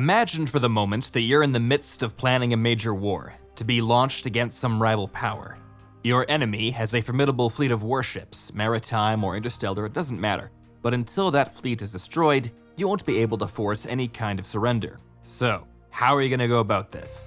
Imagine for the moment that you're in the midst of planning a major war, to be launched against some rival power. Your enemy has a formidable fleet of warships, maritime or interstellar, it doesn't matter. But until that fleet is destroyed, you won't be able to force any kind of surrender. So, how are you going to go about this?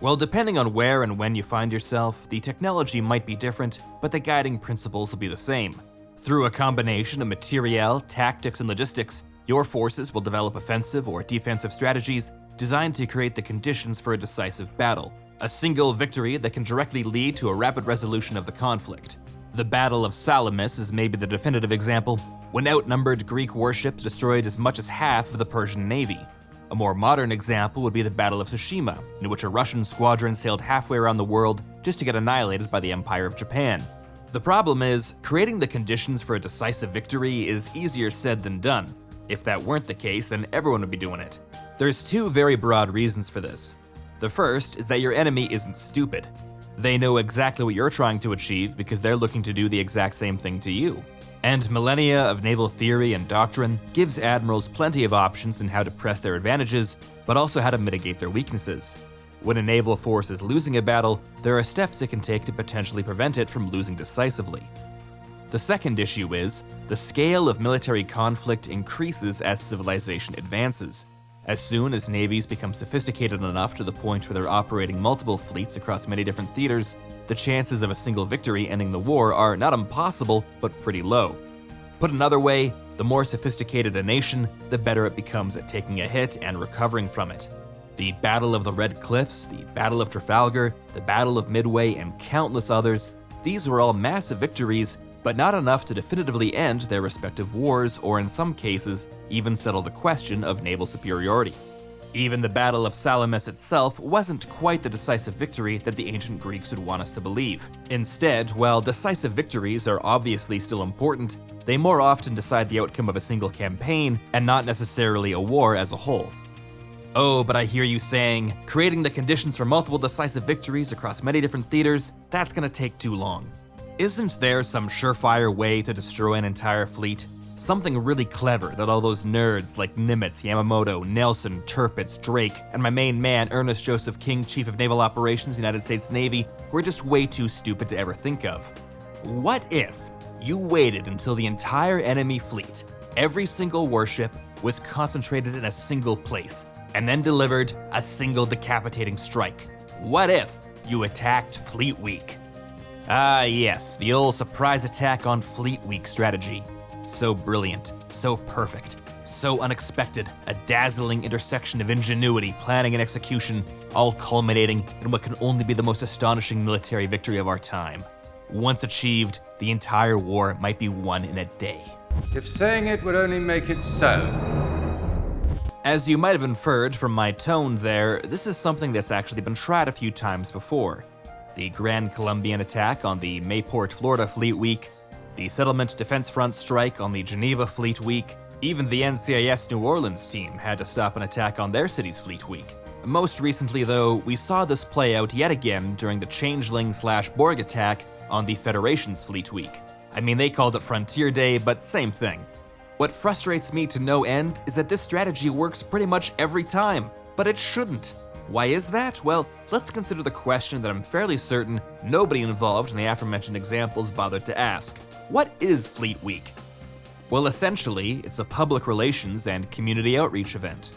Well, depending on where and when you find yourself, the technology might be different, but the guiding principles will be the same. Through a combination of materiel, tactics, and logistics, your forces will develop offensive or defensive strategies designed to create the conditions for a decisive battle. A single victory that can directly lead to a rapid resolution of the conflict. The Battle of Salamis is maybe the definitive example, when outnumbered Greek warships destroyed as much as half of the Persian navy. A more modern example would be the Battle of Tsushima, in which a Russian squadron sailed halfway around the world just to get annihilated by the Empire of Japan. The problem is, creating the conditions for a decisive victory is easier said than done. If that weren't the case, then everyone would be doing it. There's two very broad reasons for this. The first is that your enemy isn't stupid. They know exactly what you're trying to achieve because they're looking to do the exact same thing to you. And millennia of naval theory and doctrine gives admirals plenty of options in how to press their advantages, but also how to mitigate their weaknesses. When a naval force is losing a battle, there are steps it can take to potentially prevent it from losing decisively. The second issue is, the scale of military conflict increases as civilization advances. As soon as navies become sophisticated enough to the point where they're operating multiple fleets across many different theaters, the chances of a single victory ending the war are not impossible, but pretty low. Put another way, the more sophisticated a nation, the better it becomes at taking a hit and recovering from it. The Battle of the Red Cliffs, the Battle of Trafalgar, the Battle of Midway, and countless others, these were all massive victories, but not enough to definitively end their respective wars, or in some cases, even settle the question of naval superiority. Even the Battle of Salamis itself wasn't quite the decisive victory that the ancient Greeks would want us to believe. Instead, while decisive victories are obviously still important, they more often decide the outcome of a single campaign, and not necessarily a war as a whole. Oh, but I hear you saying, creating the conditions for multiple decisive victories across many different theaters, that's gonna take too long. Isn't there some surefire way to destroy an entire fleet? Something really clever that all those nerds like Nimitz, Yamamoto, Nelson, Tirpitz, Drake, and my main man Ernest Joseph King, Chief of Naval Operations, United States Navy, were just way too stupid to ever think of? What if you waited until the entire enemy fleet, every single warship, was concentrated in a single place, and then delivered a single decapitating strike? What if you attacked Fleet Week? Ah yes, the old surprise attack on Fleet Week strategy. So brilliant, so perfect, so unexpected, a dazzling intersection of ingenuity, planning, and execution, all culminating in what can only be the most astonishing military victory of our time. Once achieved, the entire war might be won in a day. If saying it would only make it so. As you might have inferred from my tone there, this is something that's actually been tried a few times before. The Grand Columbian attack on the Mayport, Florida Fleet Week, the Settlement Defense Front strike on the Geneva Fleet Week, even the NCIS New Orleans team had to stop an attack on their city's Fleet Week. Most recently though, we saw this play out yet again during the Changeling/Borg attack on the Federation's Fleet Week. I mean, they called it Frontier Day, but same thing. What frustrates me to no end is that this strategy works pretty much every time, but it shouldn't. Why is that? Well, let's consider the question that I'm fairly certain nobody involved in the aforementioned examples bothered to ask. What is Fleet Week? Well, essentially, it's a public relations and community outreach event.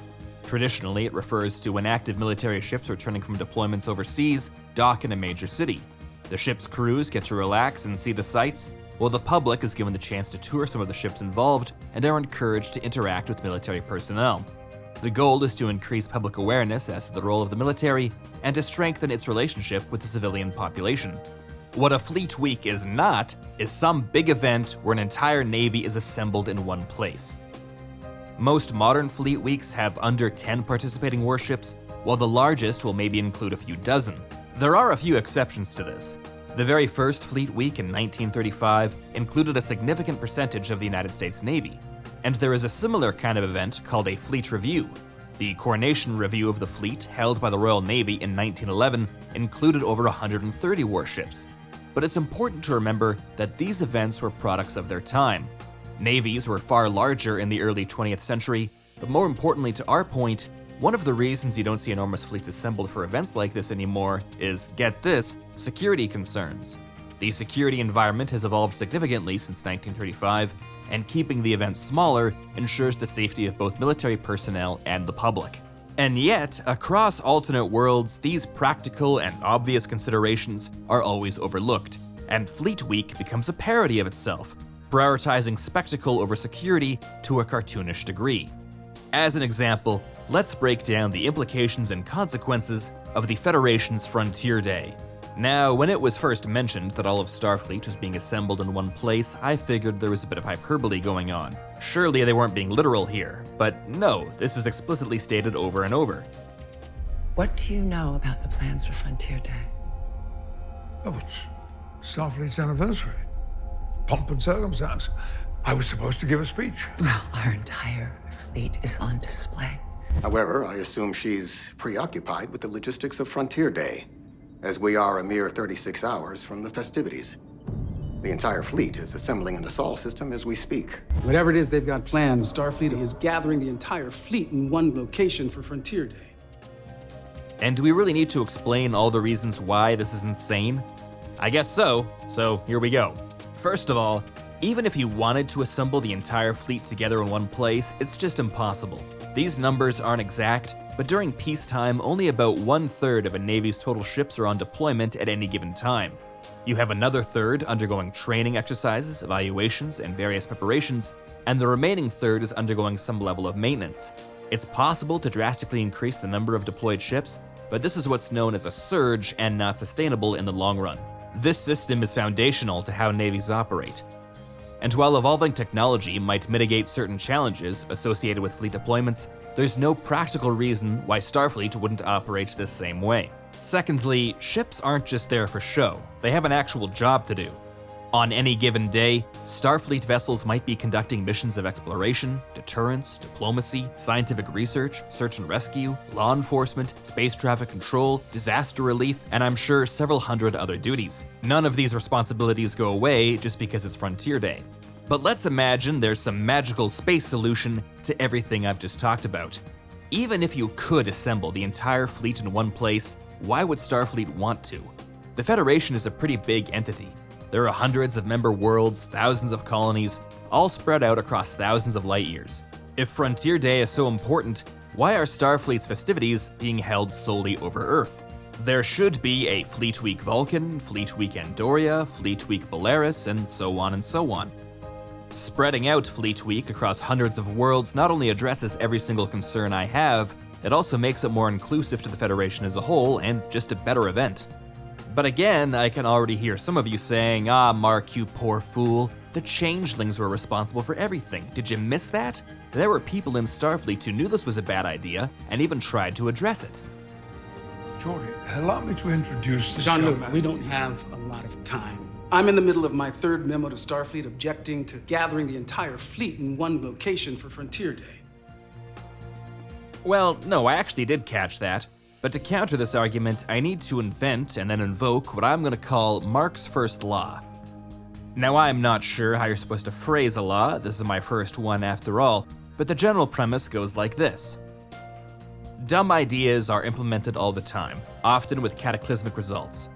Traditionally, it refers to when active military ships returning from deployments overseas dock in a major city. The ship's crews get to relax and see the sights, while the public is given the chance to tour some of the ships involved and are encouraged to interact with military personnel. The goal is to increase public awareness as to the role of the military and to strengthen its relationship with the civilian population. What a Fleet Week is not is some big event where an entire navy is assembled in one place. Most modern Fleet Weeks have under 10 participating warships, while the largest will maybe include a few dozen. There are a few exceptions to this. The very first Fleet Week in 1935 included a significant percentage of the United States Navy. And there is a similar kind of event called a Fleet Review. The Coronation Review of the Fleet, held by the Royal Navy in 1911, included over 130 warships. But it's important to remember that these events were products of their time. Navies were far larger in the early 20th century, but more importantly to our point, One of the reasons you don't see enormous fleets assembled for events like this anymore is, get this, security concerns. The security environment has evolved significantly since 1935, and keeping the event smaller ensures the safety of both military personnel and the public. And yet, across alternate worlds, these practical and obvious considerations are always overlooked, and Fleet Week becomes a parody of itself, prioritizing spectacle over security to a cartoonish degree. As an example, let's break down the implications and consequences of the Federation's Frontier Day. Now, when it was first mentioned that all of Starfleet was being assembled in one place, I figured there was a bit of hyperbole going on. Surely they weren't being literal here, but no, this is explicitly stated over and over. What do you know about the plans for Frontier Day? Oh, it's Starfleet's anniversary. Pomp and circumstance. I was supposed to give a speech. Well, our entire fleet is on display. However, I assume she's preoccupied with the logistics of Frontier Day, as we are a mere 36 hours from the festivities. The entire fleet is assembling in the Sol system as we speak. Whatever it is they've got planned, Starfleet is gathering the entire fleet in one location for Frontier Day. And do we really need to explain all the reasons why this is insane? I guess so here we go. First of all, even if you wanted to assemble the entire fleet together in one place, it's just impossible. These numbers aren't exact, but during peacetime, only about 1/3 of a Navy's total ships are on deployment at any given time. You have another third undergoing training exercises, evaluations, and various preparations, and the remaining third is undergoing some level of maintenance. It's possible to drastically increase the number of deployed ships, but this is what's known as a surge and not sustainable in the long run. This system is foundational to how navies operate. And while evolving technology might mitigate certain challenges associated with fleet deployments, there's no practical reason why Starfleet wouldn't operate this same way. Secondly, ships aren't just there for show, they have an actual job to do. On any given day, Starfleet vessels might be conducting missions of exploration, deterrence, diplomacy, scientific research, search and rescue, law enforcement, space traffic control, disaster relief, and I'm sure several hundred other duties. None of these responsibilities go away just because it's Frontier Day. But let's imagine there's some magical space solution to everything I've just talked about. Even if you could assemble the entire fleet in one place, why would Starfleet want to? The Federation is a pretty big entity. There are hundreds of member worlds, thousands of colonies, all spread out across thousands of light years. If Frontier Day is so important, why are Starfleet's festivities being held solely over Earth? There should be a Fleet Week Vulcan, Fleet Week Andoria, Fleet Week Belarus, and so on and so on. Spreading out Fleet Week across hundreds of worlds not only addresses every single concern I have, it also makes it more inclusive to the Federation as a whole and just a better event. But again, I can already hear some of you saying, "Ah, Mark, you poor fool. The changelings were responsible for everything. Did you miss that? There were people in Starfleet who knew this was a bad idea and even tried to address it." Geordie, allow me to introduce this young Jean-Luc, man. we don't have a lot of time. I'm in the middle of my third memo to Starfleet objecting to gathering the entire fleet in one location for Frontier Day. Well, no, I actually did catch that. But to counter this argument, I need to invent and then invoke what I'm going to call Mark's first law. Now, I'm not sure how you're supposed to phrase a law, this is my first one after all, but the general premise goes like this. Dumb ideas are implemented all the time, often with cataclysmic results.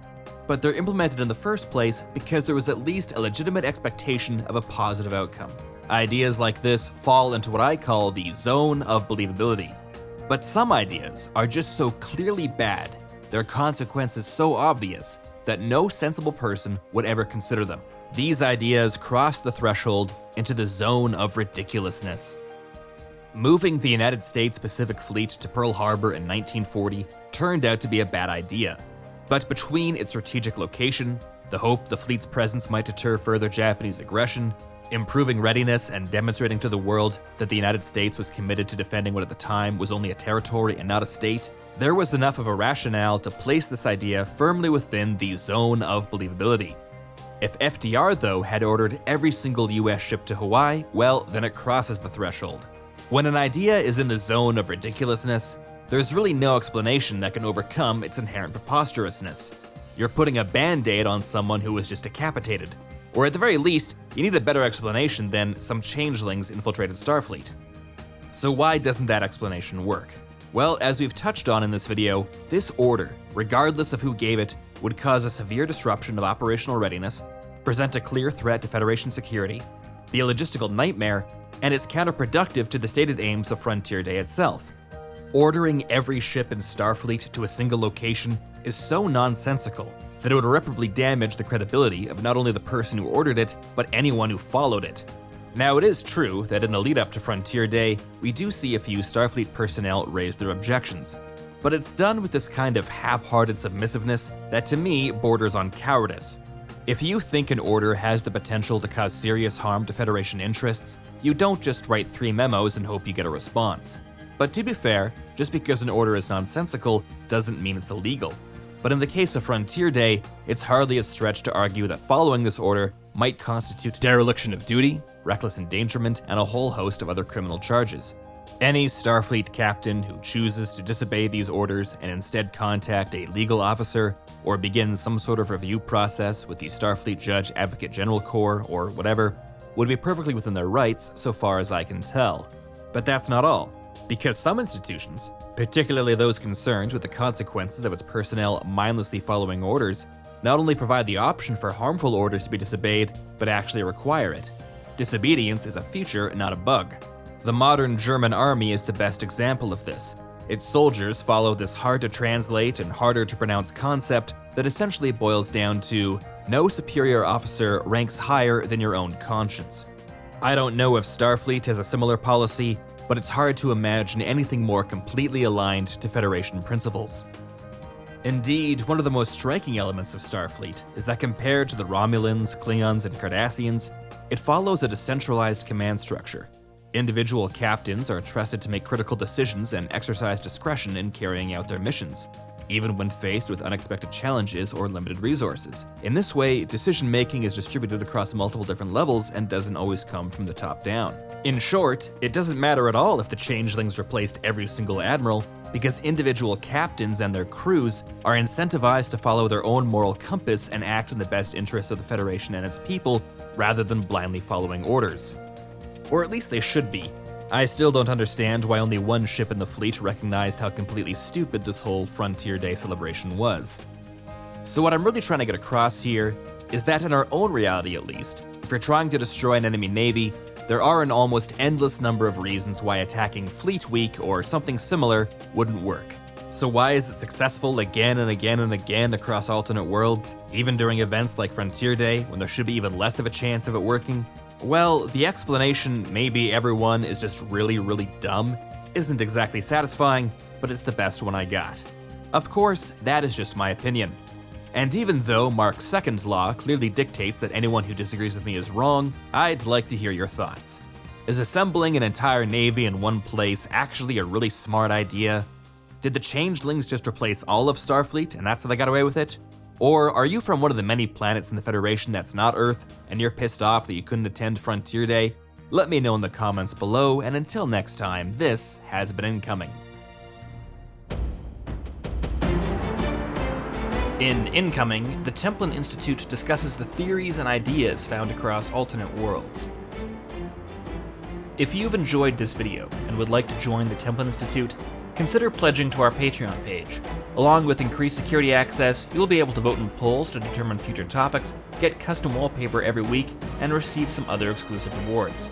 But they're implemented in the first place because there was at least a legitimate expectation of a positive outcome. Ideas like this fall into what I call the zone of believability. But some ideas are just so clearly bad, their consequences so obvious, that no sensible person would ever consider them. These ideas cross the threshold into the zone of ridiculousness. Moving the United States Pacific Fleet to Pearl Harbor in 1940 turned out to be a bad idea. But between its strategic location, the hope the fleet's presence might deter further Japanese aggression, improving readiness and demonstrating to the world that the United States was committed to defending what at the time was only a territory and not a state, there was enough of a rationale to place this idea firmly within the zone of believability. If FDR, though, had ordered every single US ship to Hawaii, well, then it crosses the threshold. When an idea is in the zone of ridiculousness, there's really no explanation that can overcome its inherent preposterousness. You're putting a band-aid on someone who was just decapitated. Or at the very least, you need a better explanation than some changelings infiltrated Starfleet. So why doesn't that explanation work? Well, as we've touched on in this video, this order, regardless of who gave it, would cause a severe disruption of operational readiness, present a clear threat to Federation security, be a logistical nightmare, and it's counterproductive to the stated aims of Frontier Day itself. Ordering every ship in Starfleet to a single location is so nonsensical that it would irreparably damage the credibility of not only the person who ordered it, but anyone who followed it. Now, it is true that in the lead up to Frontier Day, we do see a few Starfleet personnel raise their objections, but it's done with this kind of half-hearted submissiveness that to me borders on cowardice. If you think an order has the potential to cause serious harm to Federation interests, you don't just write 3 memos and hope you get a response. But to be fair, just because an order is nonsensical doesn't mean it's illegal. But in the case of Frontier Day, it's hardly a stretch to argue that following this order might constitute dereliction of duty, reckless endangerment, and a whole host of other criminal charges. Any Starfleet captain who chooses to disobey these orders and instead contact a legal officer or begin some sort of review process with the Starfleet Judge Advocate General Corps or whatever would be perfectly within their rights so far as I can tell. But that's not all, because some institutions, particularly those concerned with the consequences of its personnel mindlessly following orders, not only provide the option for harmful orders to be disobeyed, but actually require it. Disobedience is a feature, not a bug. The modern German army is the best example of this. Its soldiers follow this hard-to-translate and harder-to-pronounce concept that essentially boils down to, no superior officer ranks higher than your own conscience. I don't know if Starfleet has a similar policy, but it's hard to imagine anything more completely aligned to Federation principles. Indeed, one of the most striking elements of Starfleet is that compared to the Romulans, Klingons, and Cardassians, it follows a decentralized command structure. Individual captains are trusted to make critical decisions and exercise discretion in carrying out their missions, even when faced with unexpected challenges or limited resources. In this way, decision-making is distributed across multiple different levels and doesn't always come from the top down. In short, it doesn't matter at all if the changelings replaced every single admiral, because individual captains and their crews are incentivized to follow their own moral compass and act in the best interests of the Federation and its people, rather than blindly following orders. Or at least they should be. I still don't understand why only one ship in the fleet recognized how completely stupid this whole Frontier Day celebration was. So what I'm really trying to get across here is that in our own reality at least, if you're trying to destroy an enemy navy, there are an almost endless number of reasons why attacking Fleet Week or something similar wouldn't work. So why is it successful again and again and again across alternate worlds, even during events like Frontier Day, when there should be even less of a chance of it working? Well, the explanation, maybe everyone is just really dumb, isn't exactly satisfying, but it's the best one I got. Of course, that is just my opinion. And even though Mark's second law clearly dictates that anyone who disagrees with me is wrong, I'd like to hear your thoughts. Is assembling an entire navy in one place actually a really smart idea? Did the changelings just replace all of Starfleet and that's how they got away with it? Or are you from one of the many planets in the Federation that's not Earth, and you're pissed off that you couldn't attend Frontier Day? Let me know in the comments below, and until next time, this has been Incoming. In Incoming, the Templin Institute discusses the theories and ideas found across alternate worlds. If you've enjoyed this video and would like to join the Templin Institute, consider pledging to our Patreon page. Along with increased security access, you'll be able to vote in polls to determine future topics, get custom wallpaper every week, and receive some other exclusive rewards.